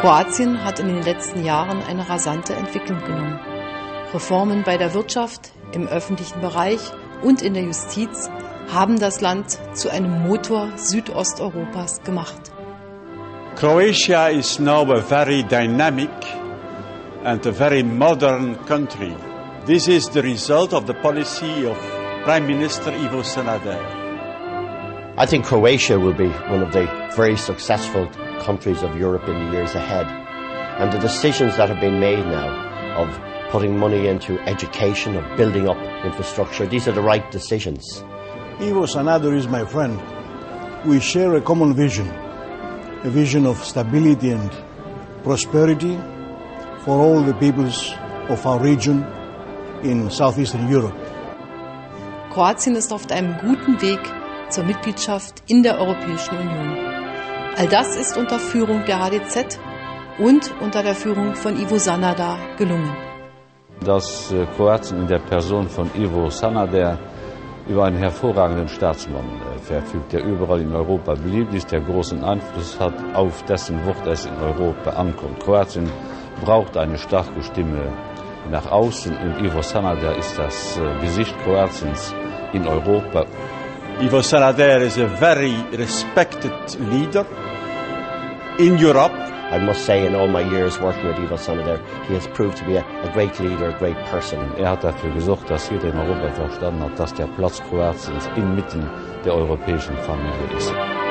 Kroatien hat in den letzten Jahren eine rasante Entwicklung genommen. Reformen bei der Wirtschaft, im öffentlichen Bereich und in der Justiz haben das Land zu einem Motor Südosteuropas gemacht. Croatia is now a very dynamic and a very modern country. This is the result of the policy of Prime Minister Ivo Sanader. I think Croatia will be one of the very successful countries of Europe in the years ahead. And the decisions that have been made now of putting money into education, of building up infrastructure, these are the right decisions. Ivo Sanader is my friend. We share a common vision, a vision of stability and prosperity for all the peoples of our region in Southeastern Europe. Kroatien ist auf einem guten Weg zur Mitgliedschaft in der Europäischen Union. All das ist unter Führung der HDZ und unter der Führung von Ivo Sanader gelungen. Dass Kroatien in der Person von Ivo Sanader über einen hervorragenden Staatsmann verfügt, der überall in Europa beliebt ist, der großen Einfluss hat auf dessen Wort es in Europa ankommt. Kroatien braucht eine starke Stimme nach außen und Ivo Sanader ist das Gesicht Kroatiens in Europa. Ivo Sanader is a very respected leader in Europe. I must say, in all my years working with Ivo Sanader, he has proved to be a great leader, a great person. Hat dafür gesorgt, dass jeder in Europa verstanden hat, dass der Platz Kroatiens inmitten der europäischen Familie ist.